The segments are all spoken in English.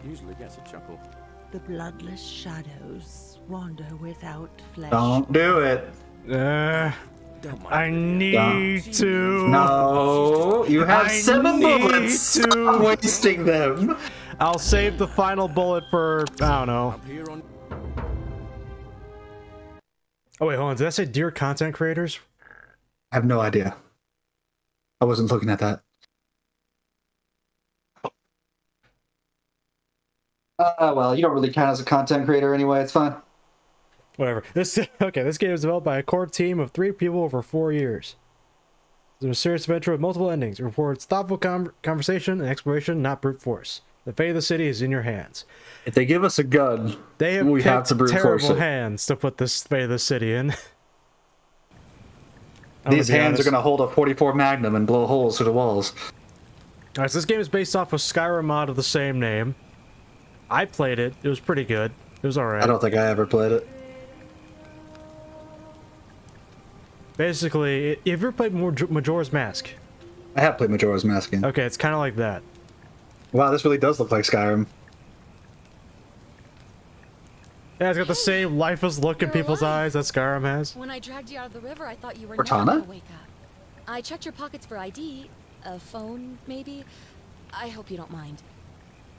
Usually gets a chuckle. The bloodless shadows wander without flesh. Don't do it. I need to. No, you have 7 bullets. Stop wasting them. I'll save the final bullet for, I don't know. Oh wait, hold on. Did I say dear content creators? I have no idea. I wasn't looking at that. Well, you don't really count as a content creator anyway. It's fine. Whatever. This game is developed by a core team of 3 people over 4 years. It's a mysterious adventure with multiple endings. It reports thoughtful conversation and exploration, not brute force. The fate of the city is in your hands. If they give us a gun, we have to brute force terrible it. hands to put this fate of the city in. These hands are going to hold a .44 Magnum and blow holes through the walls. Alright, so this game is based off a Skyrim mod of the same name. I played it. It was pretty good. It was alright. I don't think I ever played it. Basically, have you ever played Majora's Mask? I have played Majora's Mask. Okay, it's kind of like that. Wow, this really does look like Skyrim. Yeah, it's got the same lifeless look in people's eyes that Skyrim has. When I dragged you out of the river, I thought you were Cortana? never gonna wake up. I checked your pockets for ID, a phone, maybe. I hope you don't mind.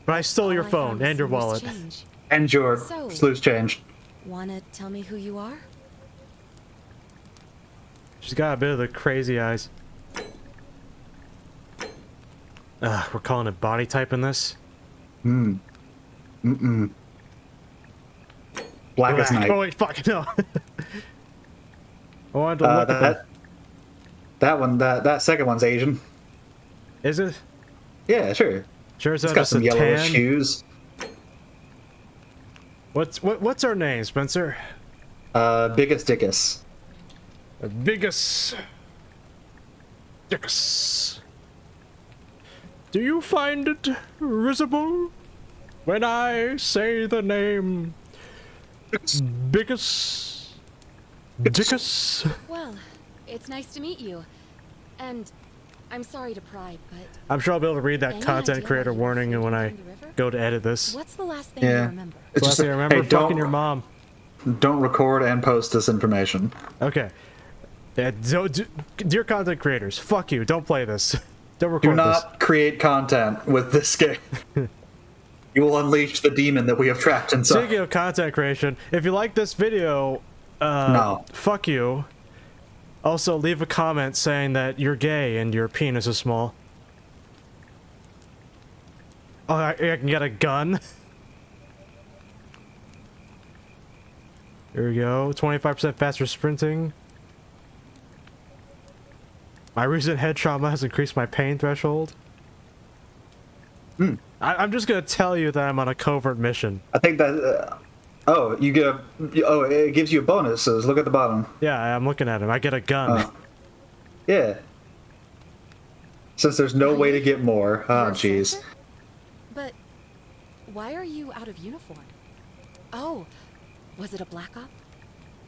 But I stole your All I phone found was and your some loose wallet. change. And your So- loose change. Wanna tell me who you are? She's got a bit of the crazy eyes. We're calling it body type in this. Mm. Mm-mm. Black as night. Oh wait, fuck no. I wanted to look at that. That second one's Asian. Is it? Yeah, sure. Sure, it's It's got some yellowish shoes. What's her name, Spencer? Biggus Dickus. Biggus. Dickus. Do you find it risible when I say the name Biggus Dickus? Well, it's nice to meet you. And I'm sorry to pry, but... I'm sure I'll be able to read that Any content idea creator why you warning were when I in the river? go to edit this. What's the last thing you remember? It's Last just thing I remember, hey, fucking your mom. Don't record and post this information. Okay. Yeah, dear content creators, fuck you. Don't play this. Don't record Do not create content with this game. You will unleash the demon that we have trapped this. inside. Speaking of content creation, if you like this video, No. fuck you. Also, leave a comment saying that you're gay and your penis is small. Oh, I can get a gun? There we go. 25% faster sprinting. My recent head trauma has increased my pain threshold. Hmm. I'm just gonna tell you that I'm on a covert mission. I think that... oh, you get a... Oh, it gives you bonuses. Look at the bottom. Yeah, I'm looking at him. I get a gun. Oh. Yeah. Since there's no way to get more. Oh, You're a jeez. soldier? But why are you out of uniform? Oh, was it a black op?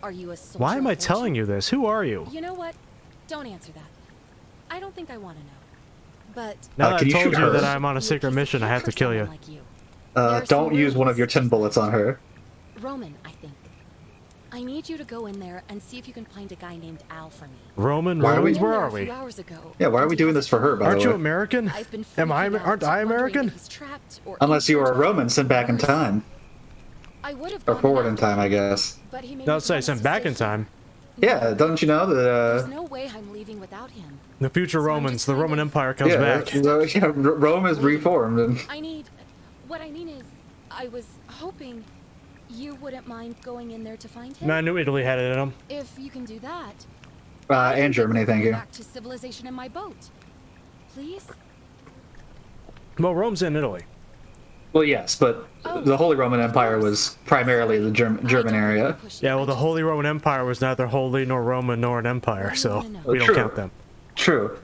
Are you a soldier? Why am I telling you this? Who are you? You know what? Don't answer that. I don't think I want to know. But Now that I can you told shoot you her? that I'm on a secret mission, I have to kill you. Like you. There are Don't some use one of your rules. 10 bullets on her. Roman, I think. I need you to go in there and see if you can find a guy named Al for me. Roman? Why are we- Romans? Where are A we? few hours ago, Yeah, why are and we he doing has this for her, by Aren't the you way? American? I've been Aren't I wondering American? if he's trapped or Unless you were a injured. Roman sent back in time. I would have Or gone forward in after time, him, I guess. but he made No, me let's say promise sent to back stay in time. here. Yeah, don't you know that... There's no way I'm leaving without him. The future So I'm Romans, just the kind Roman of- Empire comes back. Rome is reformed. And... What I mean is, I was hoping you wouldn't mind going in there to find him. Man, I knew Italy had it in them. If you can do that. and Germany, thank you. Back to civilization in my boat. Please? Well, Rome's in Italy. Well, yes, but the Holy Roman Empire was primarily the German area. Yeah, well, the Holy Roman Empire was neither holy nor Roman nor an empire, so we don't True. count them. True.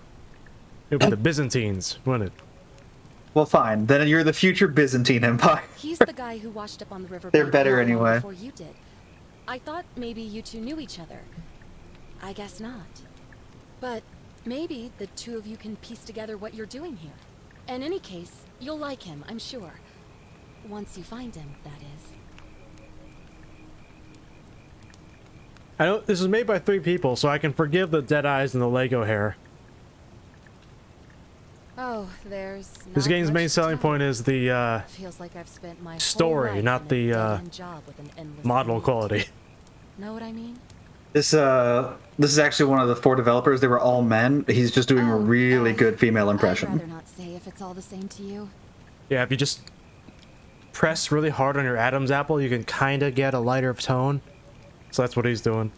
It was the Byzantines, wasn't it? Well, fine. Then you're the future Byzantine Empire. He's the guy who washed up on the river. They're better anyway. Before you did. I thought maybe you two knew each other. I guess not. But maybe the two of you can piece together what you're doing here. In any case, you'll like him, I'm sure. Once you find him, that is. I know this was made by 3 people, so I can forgive the dead eyes and the Lego hair. Oh, there's This not game's much main to selling tell. point is the Feels like I've spent my whole story, life not in a the dead-end job with an endless model commute. quality. Know what I mean? This is actually one of the 4 developers. They were all men. He's just doing a really good female impression. I'd rather not say if it's all the same to you. Yeah, if you just press really hard on your Adam's apple, you can kind of get a lighter tone. So that's what he's doing.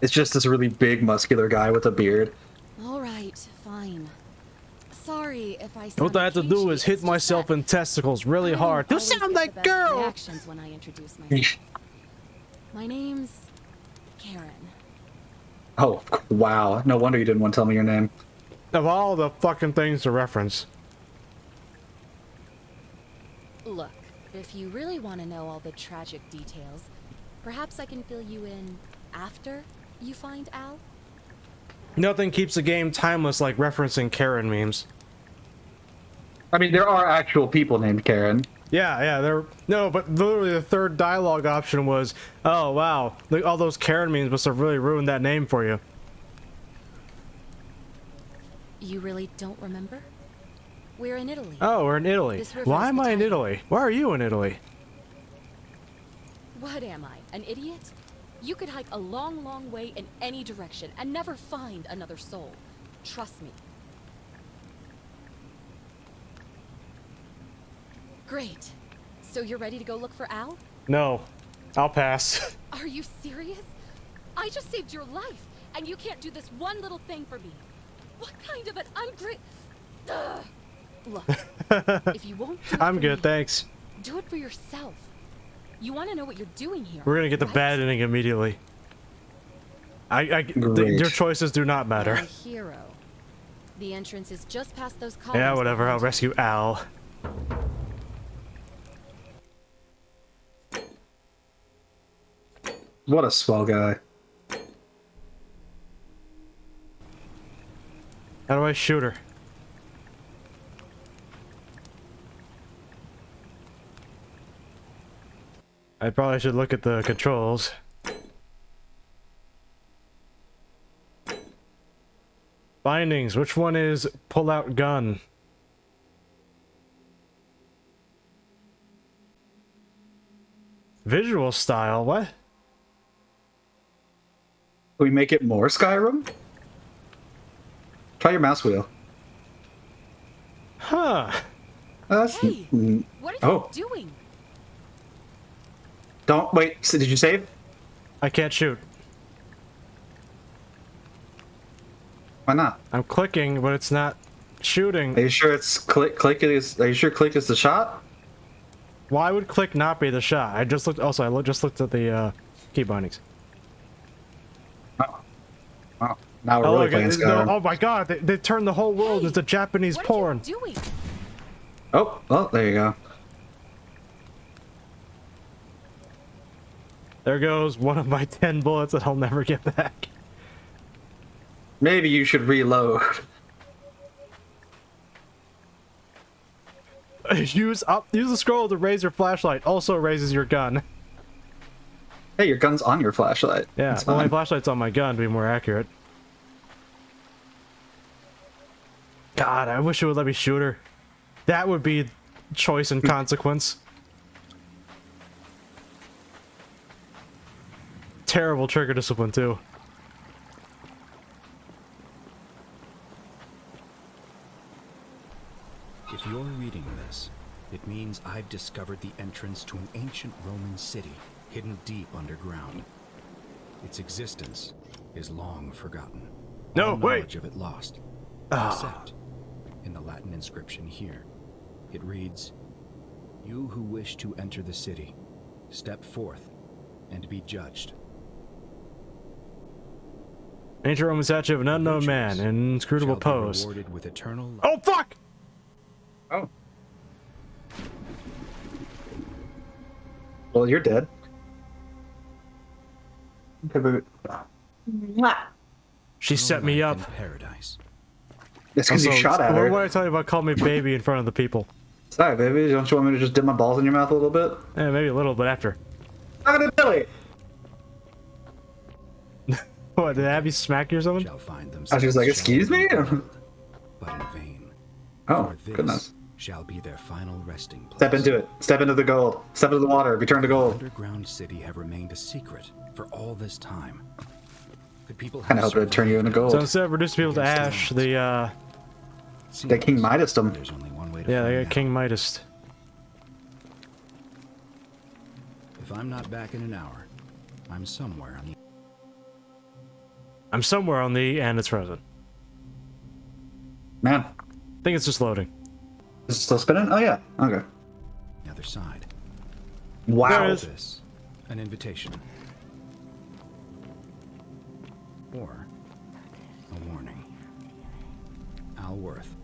It's just this really big, muscular guy with a beard. All right, fine. Sorry if I. What I have to do is hit myself in testicles really hard. You sound like girl. Reactions when I introduce myself. My name's Karen. Oh, wow. No wonder you didn't want to tell me your name. Of all the fucking things to reference. Look, if you really want to know all the tragic details, perhaps I can fill you in after you find Al? Nothing keeps the game timeless like referencing Karen memes. I mean, there are actual people named Karen. Yeah, no, but literally the 3rd dialogue option was, oh wow, all those Karen memes must have really ruined that name for you. You really don't remember? We're in Italy. Oh, we're in Italy. Why am I in Italy? Why are you in Italy? What am I, an idiot? You could hike a long, long way in any direction and never find another soul. Trust me. Great. So you're ready to go look for Al? No, I'll pass. Are you serious? I just saved your life, and you can't do this one little thing for me. What kind of an Look, if you won't do it I'm for good, me, thanks. do it for yourself. You want to know what you're doing here. We're gonna get the right? bad ending immediately. Your choices do not You're a matter. hero. The entrance is just past those columns. Yeah, whatever, behind I'll you. rescue Al. What a swell guy. How do I shoot her? I probably should look at the controls. Bindings, which one is pull out gun? Visual style, what? Can we make it more Skyrim? Try your mouse wheel. Huh. That's... Hey, what are Oh. you doing? Don't... Wait, so did you save? I can't shoot. Why not? I'm clicking, but it's not shooting. Are you sure it's click is... Are you sure click is the shot? Why would click not be the shot? I just looked... Also, I just looked at the key bindings. Oh, now we're Oh, really look, playing Skyrim. oh my god, they turned the whole world into Japanese porn. What are you doing? Oh, well, there you go. There goes one of my 10 bullets that I'll never get back. Maybe you should reload. Use the scroll to raise your flashlight. Also raises your gun. Hey, your gun's on your flashlight. Yeah, That's well, my fine. flashlight's on my gun to be more accurate. God, I wish it would let me shoot her. That would be choice and consequence. Terrible trigger discipline, too. If you're reading this, it means I've discovered the entrance to an ancient Roman city hidden deep underground. Its existence is long forgotten. No, All wait! knowledge of it lost. Except in the Latin inscription here. It reads, "You who wish to enter the city, step forth and be judged." Ancient Roman statue of an unknown man in inscrutable Shall be pose. rewarded with eternal life. Oh, fuck! Oh. Well, you're dead. She set me up. In paradise. That's because you Also, shot at her. What did I tell you about calling me baby in front of the people? Sorry, baby. Don't you want me to just dip my balls in your mouth a little bit? Yeah, maybe a little, but after. I'm gonna do it. What, did Abby smack you or something? Shall find I was just like, excuse me? but in vain. Oh, For this goodness. shall be their final resting place. Step into it. Step into the gold. Step into the water. Be turned to The gold. underground city have remained a secret for all this time. Could people Kinda hope it'd turn you into gold. So instead of reducing people to ash, They King Midas them. There's only one way to yeah, they find got out. King Midas. If I'm not back in an hour, I'm somewhere on the I'm somewhere on the, and it's frozen. Man. I think it's just loading. Is it still spinning? Oh, yeah. Okay. other side. There Wow. it is. This, an invitation. Or a warning. Alworth.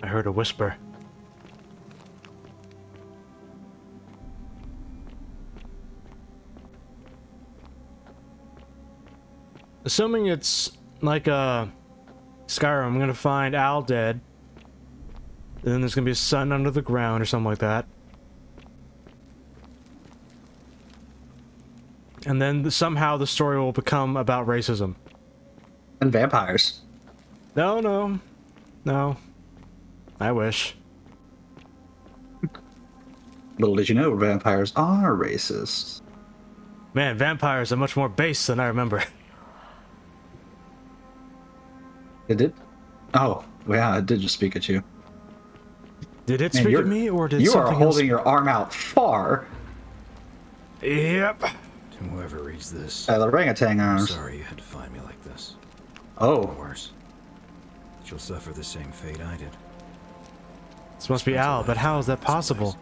I heard a whisper. Assuming it's like Skyrim, I'm gonna find Al dead. And then there's gonna be a sun under the ground or something like that. And then somehow the story will become about racism. And vampires. No, no. No. I wish. Little did you know, vampires are racist. Man, vampires are much more base than I remember. It did? Oh, yeah, it did just speak at you. Did it Man, speak at me, or did you something are holding your arm out far. Yep. To whoever reads this, The orangutan I'm arms. sorry you had to find me like this. Oh, Or worse. That you'll suffer the same fate I did. This must be Al, but how is that possible?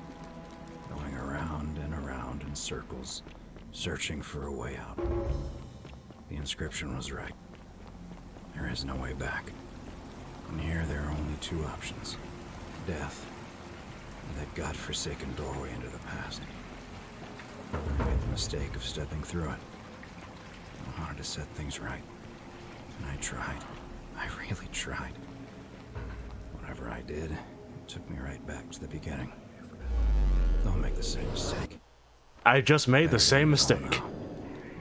Going around and around in circles, searching for a way out. The inscription was right. There is no way back. And here there are only two options. Death, and that godforsaken doorway into the past. I made the mistake of stepping through it. I wanted to set things right. And I tried. I really tried. Whatever I did, it took me right back to the beginning. Don't make the same mistake. I just made the same mistake.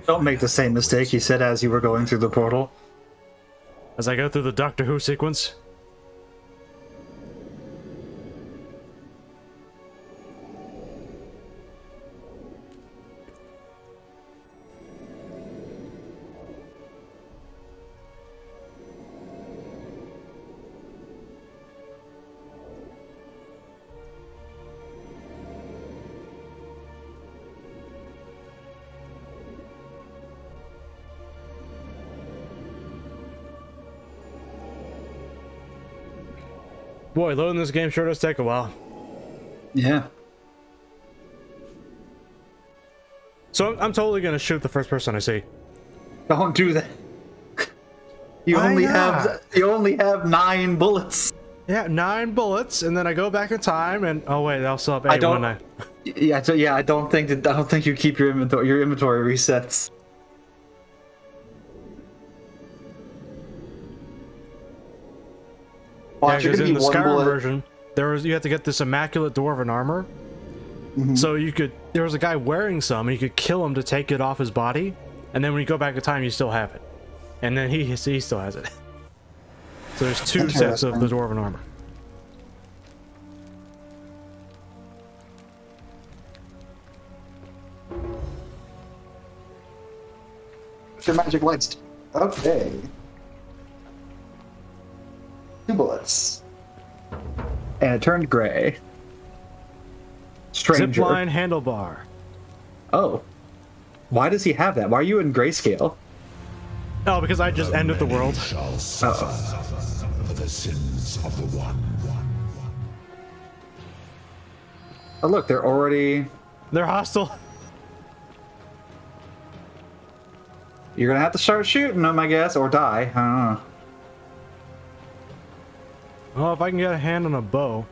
don't make the same mistake, he said as you were going through the portal. As I go through the Doctor Who sequence. Boy, loading this game sure does take a while. Yeah. So I'm totally gonna shoot the first person I see. Don't do that. You Why only not? have 9 bullets. Yeah, 9 bullets, and then I go back in time, and oh wait, I'll still have 8 I don't. when I don't think you keep your inventory. Your inventory resets. Watch, Yeah, you're 'cause gonna in be the one Skyrim bullet. version, you have to get this immaculate dwarven armor. So there was a guy wearing some, and you could kill him to take it off his body, and then when you go back in time, you still have it, and then he still has it. So there's 2 sets of the dwarven armor. Your magic lights. Okay. 2 bullets. And it turned gray. Stranger. Zipline handlebar. Oh. Why does he have that? Why are you in grayscale? Oh, because I just ended the world. Shall suffer for the sins of the one. Oh look, they're already... They're hostile. You're gonna have to start shooting them, I guess, or die. I don't know. Well, if I can get a hand on a bow.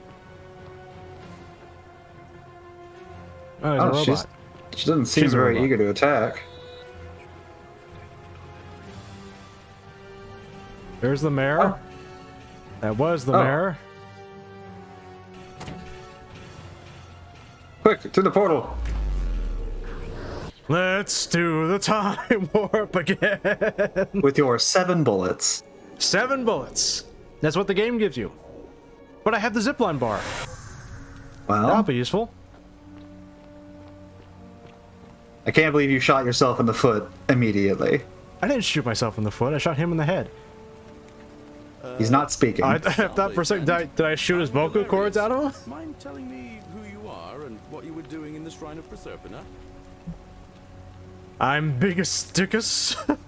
Oh, there's a Oh, robot. she doesn't seem She's a very robot. eager to attack. There's the mayor. Oh. That was the Oh. mirror. Quick, through the portal. Let's do the time warp again. With your 7 bullets. 7 bullets. That's what the game gives you. But I have the zipline bar. That'll Well, be useful. I can't believe you shot yourself in the foot immediately. I didn't shoot myself in the foot. I shot him in the head. He's not speaking. I thought for a second, did I shoot his vocal cords out of him? Mind telling me who you are and what you were doing in the Shrine of Proserpina? I'm Biggus Dickus.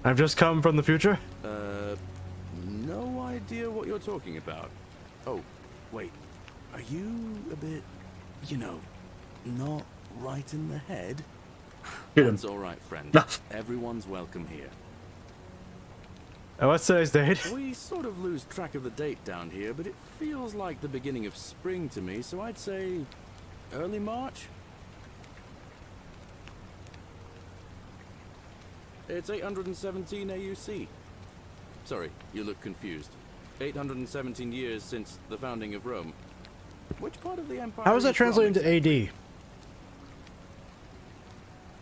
I've just come from the future. No idea what you're talking about. Oh, wait. Are you a bit, you know, not right in the head? Shoot him. That's all right, friend. No. Everyone's welcome here. Oh, what's today's date? We sort of lose track of the date down here, but it feels like the beginning of spring to me, so I'd say early March? It's 817 AUC. Sorry, you look confused. 817 years since the founding of Rome. Which part of the empire? How is that translated to AD?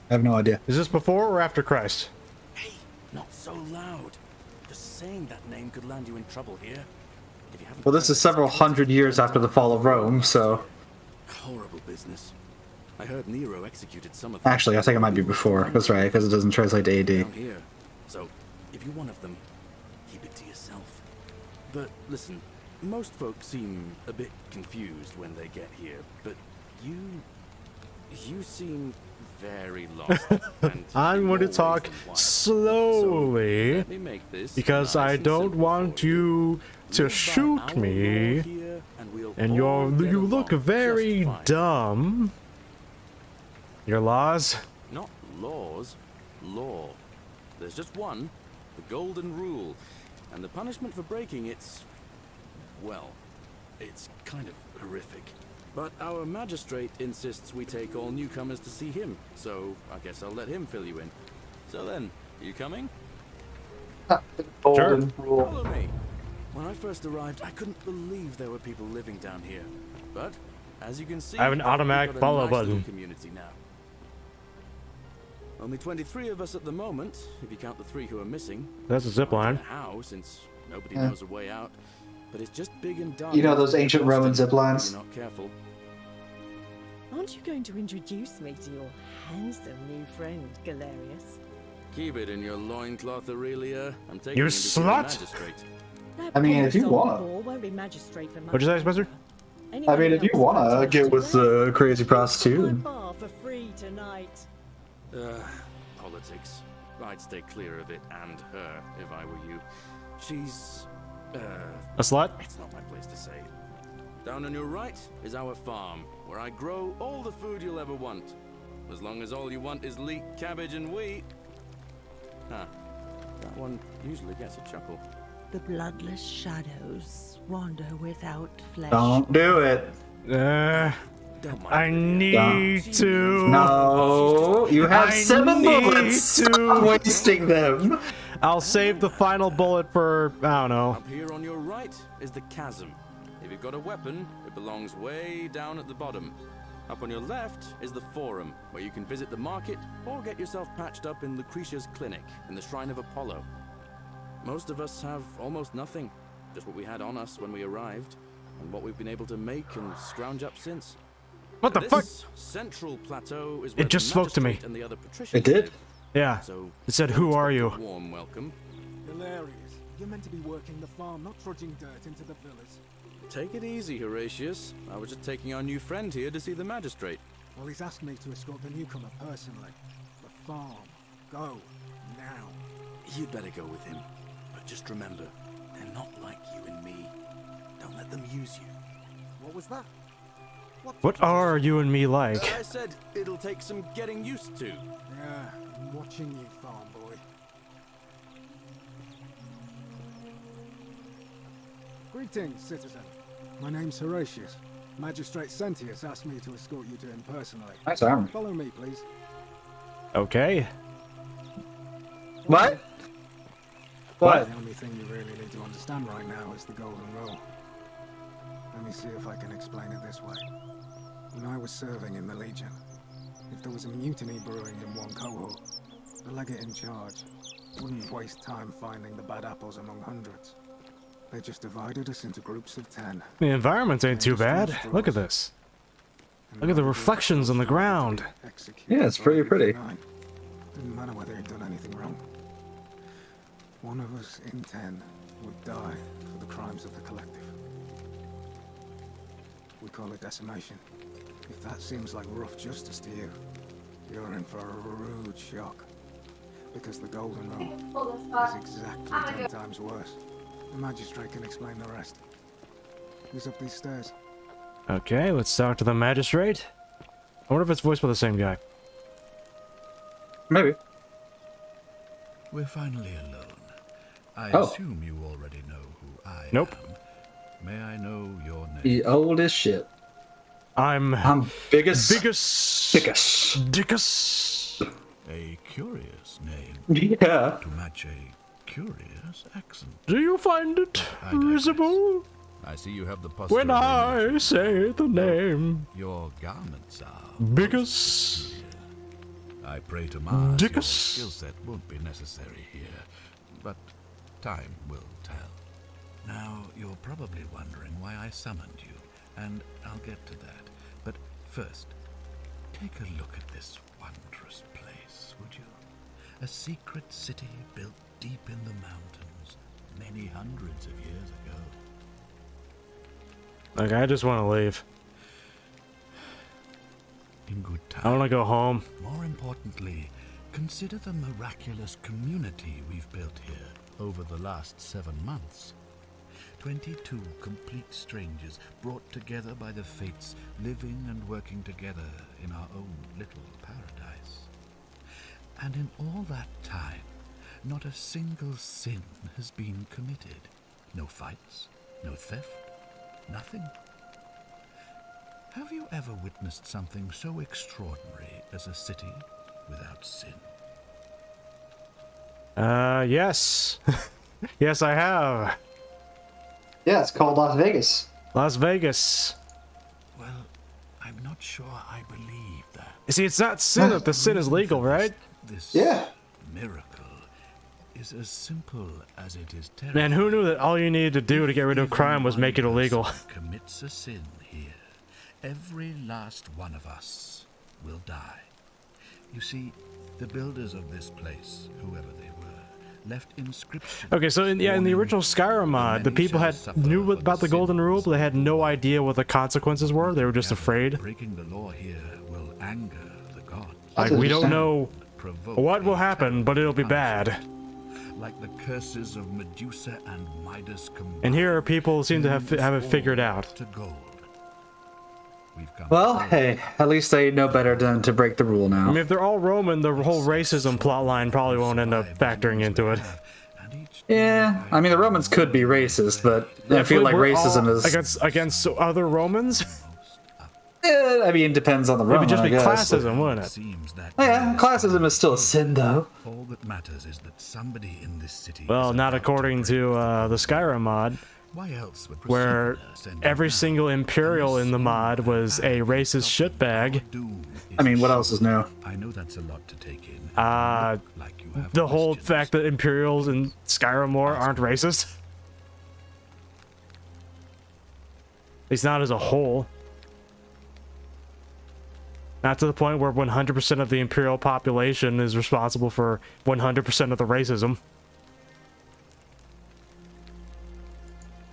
I have no idea. Is this before or after Christ? Hey, not so loud. Just saying that name could land you in trouble here. If you haven't Well, this is several hundred years after the fall of Rome, so... Horrible business. I heard Nero executed some of them. Actually, I think it might be before. That's right, because it doesn't translate to AD. Down here. So, if you're one of them, keep it to yourself. But listen, most folks seem a bit confused when they get here, but you seem very lost. And I'm going to more talk ways than one. slowly So, let me make this because nice I and don't simple want for you. you to Live by shoot our me. law here, and we'll And all get you look along very just fine. dumb. Your laws? Not laws, law. There's just one, the golden rule. And the punishment for breaking it's, well, it's kind of horrific. But our magistrate insists we take all newcomers to see him, so I guess I'll let him fill you in. So then, you coming? Golden rule. Follow me. When I first arrived, I couldn't believe there were people living down here. But, as you can see, I have an we've automatic got a follow nice little button. community now. Only 23 of us at the moment, if you count the 3 who are missing. That's a zip line. How, since nobody knows a way out. But it's just big and dark. You know those ancient Roman zip lines? If you're not careful. Aren't you going to introduce me to your handsome new friend, Galerius? Keep it in your loincloth, Aurelia. I'm taking You him to see the slut! magistrate. That I mean, if you poor wanna. soul won't be magistrate for What'd you say, much Spencer? longer. I Anyone mean, if you else wanna fancy get with the crazy My prostitute. bar for free tonight. Politics. I'd stay clear of it and her if I were you. She's, A slut? it's not my place to say. Down on your right is our farm, where I grow all the food you'll ever want. As long as all you want is leek, cabbage, and wheat. Huh. That one usually gets a chuckle. The bloodless shadows wander without flesh. Don't do it. Don't mind I me. need to. No, you have I 7 need bullets. to. Stop wasting them. I'll save the final bullet for, I don't know. Up here on your right is the chasm. If you've got a weapon, it belongs way down at the bottom. Up on your left is the forum, where you can visit the market or get yourself patched up in Lucretia's clinic in the Shrine of Apollo. Most of us have almost nothing, just what we had on us when we arrived, and what we've been able to make and scrounge up since. What the This fuck? central plateau is where It just the spoke to me. magistrate and the other patricians It did? live. Yeah. So It said, "Who are you?" expect a warm welcome. Hilarious. You're meant to be working the farm, not trudging dirt into the villas. Take it easy, Horatius. I was just taking our new friend here to see the magistrate. Well, he's asked me to escort the newcomer personally. The farm. Go. Now. You'd better go with him. But just remember, they're not like you and me. Don't let them use you. What was that? What are you and me like? I said it'll take some getting used to. Yeah, I'm watching you, farm boy. Greetings, citizen. My name's Horatius. Magistrate Sentius asked me to escort you to him personally. Nice armor. Follow me, please. Okay. What? What? The only thing you really need to understand right now is the Golden Rule. Let me see if I can explain it this way. When I was serving in the Legion, if there was a mutiny brewing in one cohort, the legate in charge wouldn't waste time finding the bad apples among hundreds. They just divided us into groups of 10. The environment ain't too bad. Look at this. Look at the reflections on the ground. Yeah, it's pretty pretty. Didn't matter whether he'd done anything wrong. One of us in 10 would die for the crimes of the collective. We call it decimation. If that seems like rough justice to you, you're in for a rude shock. Because the Golden Rule is exactly 10 times worse. The magistrate can explain the rest. He's up these stairs. Okay, let's talk to the magistrate. I wonder if it's voiced by the same guy. Maybe. We're finally alone. I Oh. assume you already know who I Nope. am. May I know your name? The old as shit. I'm Biggus. Biggus. Dickus. A curious name Yeah. to match a curious accent. Do you find it I digress. risible I see you have the posture when of a I military. say the name Your garments are Biggus? I pray to Mars your Dickus. skill set won't be necessary here, but time will tell. Now, you're probably wondering why I summoned you, and I'll get to that. But first, take a look at this wondrous place, would you? A secret city built deep in the mountains, many hundreds of years ago. Like, I just want to leave. In good time. I want to go home. More importantly, consider the miraculous community we've built here over the last 7 months. 22 complete strangers brought together by the fates, living and working together in our own little paradise. And in all that time, not a single sin has been committed. No fights, no theft, nothing. Have you ever witnessed something so extraordinary as a city without sin? Yes. Yes, I have. Yeah, it's called Las Vegas. Las Vegas. Well, I'm not sure I believe that. You see, it's not sin if the sin is legal, right? This Yeah. miracle is as simple as it is terrible. Man, who knew that all you needed to do to get rid of crime was make it illegal? Commits a sin here. Every last one of us will die. You see, the builders of this place, whoever they were, left inscriptions. Okay, so in the original Skyrim mod, the people knew about the Golden Rule, but they had no idea what the consequences were. They were just afraid. Breaking the law here will anger the gods. Like, we don't know Provoke what will a happen, but it'll be bad. like the curses of Medusa and Midas combined. And here, people seem to have it figured out. To gold. We've come Well, close. hey, at least they know better than to break the rule I now. mean, if they're all Roman, the whole racism plotline probably won't end up factoring into it. And each Yeah, I mean the Romans could be racist, but I feel like We're racism all is. against other Romans. I mean, it depends on the It Roman. would just I be guess. classism, wouldn't it? seems that Oh, yeah, classism is still a sin, though. all that matters is that somebody in this city. Well, is not about according to break to the Skyrim mod, Why else would where Priscilla send every you now? single Imperial in the mod was a racist shitbag. Doom is I mean, what else is new? I know that's a lot to take in. Uh, Like you have the whole questions. fact that Imperials in Skyrim lore aren't racist. At least not as a whole. Not to the point where 100% of the Imperial population is responsible for 100% of the racism.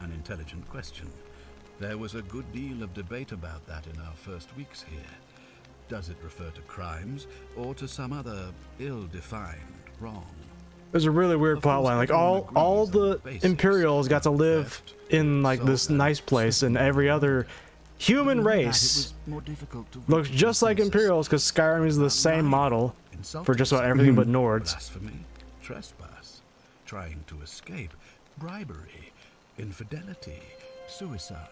An intelligent question. There was a good deal of debate about that in our first weeks here. Does it refer to crimes or to some other ill-defined wrong? There's a really weird plotline. Like all the Imperials got to live in like this nice place, and every other human race looks just like Imperials because Skyrim is the same model for just about everything but Nords. Blasphemy, trespass, trying to escape, bribery, infidelity, suicide.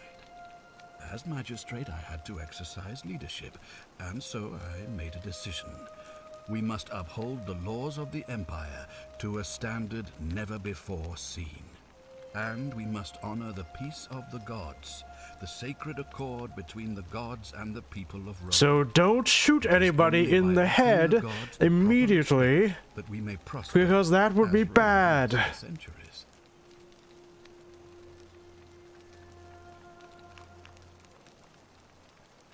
As magistrate, I had to exercise leadership, and so I made a decision. We must uphold the laws of the Empire to a standard never before seen. And we must honor the peace of the gods, the sacred accord between the gods and the people of Rome. So don't shoot anybody in the head immediately, that we may prosper, because that would be bad. Centuries.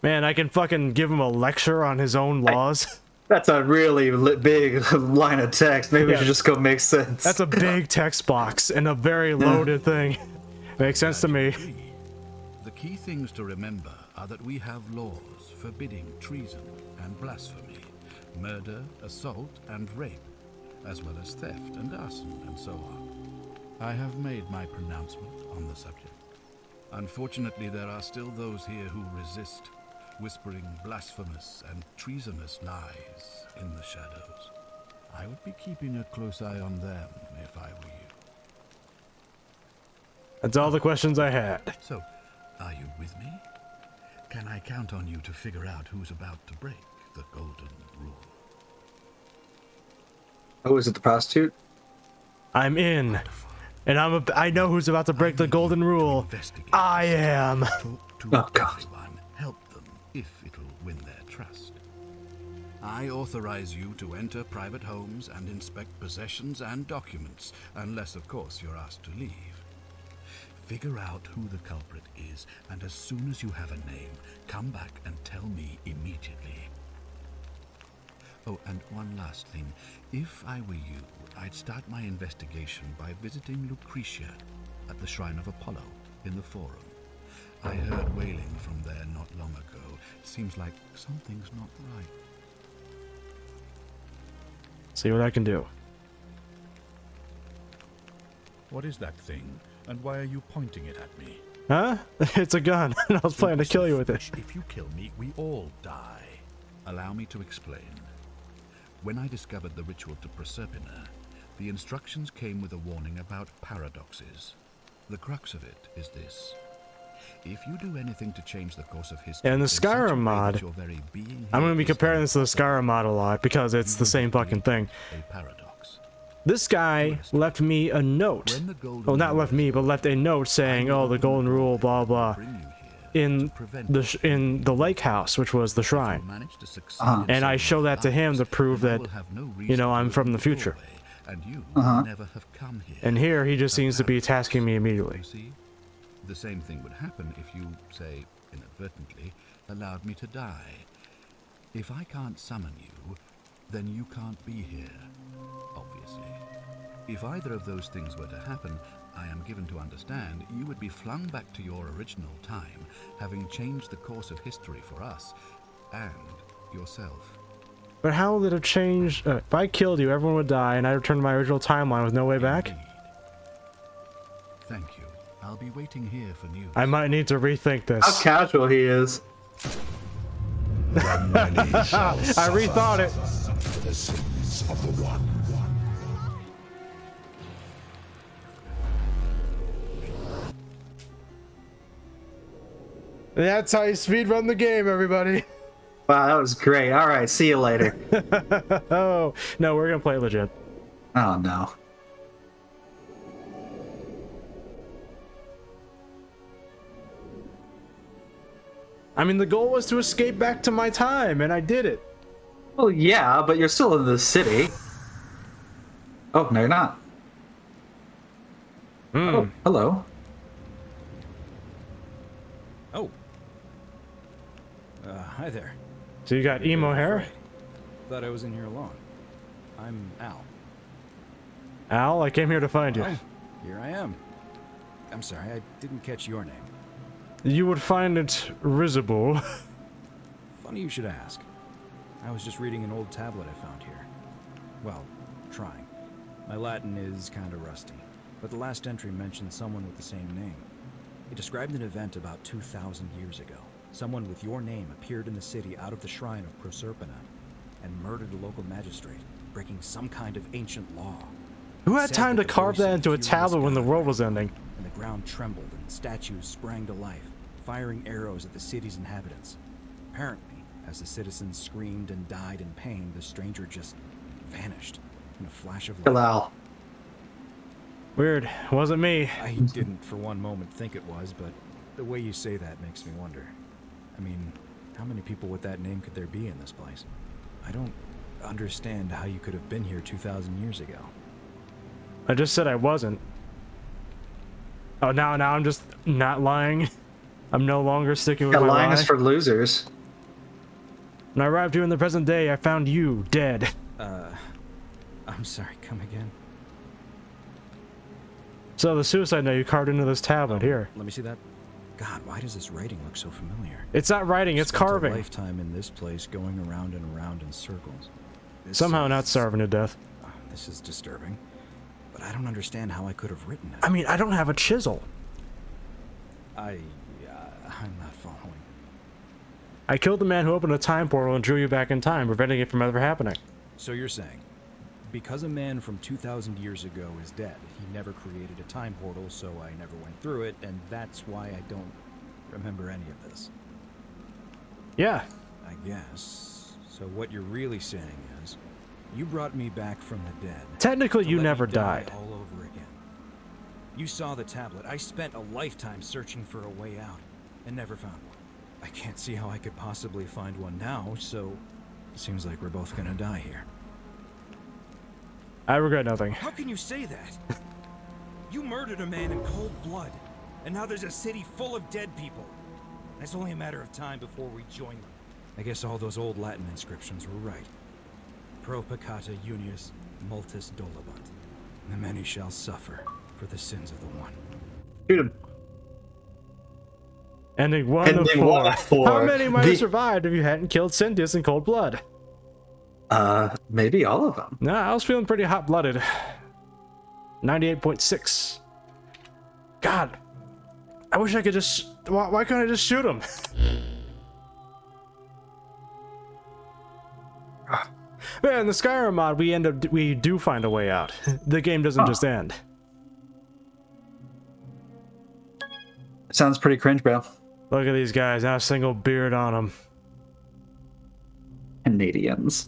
Man, I can fucking give him a lecture on his own laws. That's a really big line of text. Maybe we should just go make sense. That's a big text box and a very loaded thing. Makes sense to me. The key things to remember are that we have laws forbidding treason and blasphemy, murder, assault, and rape, as well as theft and arson and so on. I have made my pronouncement on the subject. Unfortunately, there are still those here who resist, whispering blasphemous and treasonous lies in the shadows. I would be keeping a close eye on them if I were you. That's all the questions I had. So, are you with me? Can I count on you to figure out who's about to break the golden rule? Oh, is it the prostitute? I'm in. And I know who's about to break the golden rule. I am. Oh, God. Help them if it'll win their trust. I authorize you to enter private homes and inspect possessions and documents, unless, of course, you're asked to leave. Figure out who the culprit is, and as soon as you have a name, come back and tell me immediately. Oh, and one last thing. If I were you, I'd start my investigation by visiting Lucretia at the Shrine of Apollo in the Forum. I heard wailing from there not long ago. Seems like something's not right. See what I can do. What is that thing? And why are you pointing it at me? Huh? It's a gun, and I was planning to kill you with it. If you kill me, we all die. Allow me to explain. When I discovered the ritual to Proserpina, the instructions came with a warning about paradoxes. The crux of it is this. If you do anything to change the course of history... And the Skyrim mod, I'm going to be comparing this to the Skyrim mod a lot, because it's the same fucking thing. A paradox. This guy left me a note. Well, not left me, but left a note saying, oh, the golden rule, blah, blah, in the lake house, which was the shrine. And I show that to him to prove that, you know, I'm from the future. And here, he just seems to be tasking me immediately. The same thing would happen if you, say, inadvertently, allowed me to die. If I can't summon you, then you can't be here, obviously. If either of those things were to happen, I am given to understand you would be flung back to your original time, having changed the course of history for us and yourself. But how would it change? If I killed you, everyone would die, and I returned to my original timeline with no way back? Thank you. I'll be waiting here for news. I might need to rethink this. How casual he is. I rethought it. For the sins of the one. That's how you speedrun the game, everybody. Wow, that was great. All right, see you later. Oh, no, we're going to play legit. Oh, no. I mean, the goal was to escape back to my time, and I did it. Well, yeah, but you're still in the city. Oh, no, you're not. Oh, hello. Oh. Hi there. So you got emo hair? Thought I was in here alone. I'm Al. Al, I came here to find you. Oh, here I am. I'm sorry, I didn't catch your name. You would find it risible. Funny you should ask. I was just reading an old tablet I found here. Well, trying. My Latin is kinda rusty, but the last entry mentioned someone with the same name. It described an event about 2,000 years ago. Someone with your name appeared in the city out of the shrine of Proserpina and murdered a local magistrate, breaking some kind of ancient law. Who had time to carve that into a tablet when the world was ending? And the ground trembled and statues sprang to life, firing arrows at the city's inhabitants. Apparently, As the citizens screamed and died in pain, the stranger just vanished in a flash of light. Bilal. Weird. Wasn't me. I didn't for one moment think it was, but the way you say that makes me wonder. I mean, how many people with that name could there be in this place? I don't understand how you could have been here 2,000 years ago. I just said I wasn't. Oh, now I'm just not lying. I'm no longer sticking with my lying lie. is for losers. When I arrived here in the present day, I found you dead. I'm sorry, come again? So the suicide note you carved into this tablet here. Let me see that. God, why does this writing look so familiar? It's not writing, it's Spent carving. A lifetime in this place, going around and around in circles. Somehow not starving to death. This is disturbing, but I don't understand how I could have written it. I mean, I don't have a chisel. I'm not following. I killed the man who opened a time portal and drew you back in time, preventing it from ever happening. So you're saying, because a man from 2,000 years ago is dead, he never created a time portal, so I never went through it, and that's why I don't remember any of this? Yeah. I guess. So what you're really saying is, you brought me back from the dead. Technically, you never die died. all over again. You saw the tablet. I spent a lifetime searching for a way out, and never found one. I can't see how I could possibly find one now, so it seems like we're both gonna die here. I regret nothing. How can you say that? You murdered a man in cold blood, and now there's a city full of dead people. It's only a matter of time before we join them. I guess all those old Latin inscriptions were right. Pro peccata unius multis dolabant. The many shall suffer for the sins of the one. Shoot him. Ending one of four. How many might have survived if you hadn't killed Cyndius in cold blood? Maybe all of them. Nah, I was feeling pretty hot-blooded. 98.6. God. I wish I could just... Why couldn't I just shoot him? Man, in the Skyrim mod, we do find a way out. The game doesn't just end. Sounds pretty cringe, bro. Look at these guys, not a single beard on them. Canadians.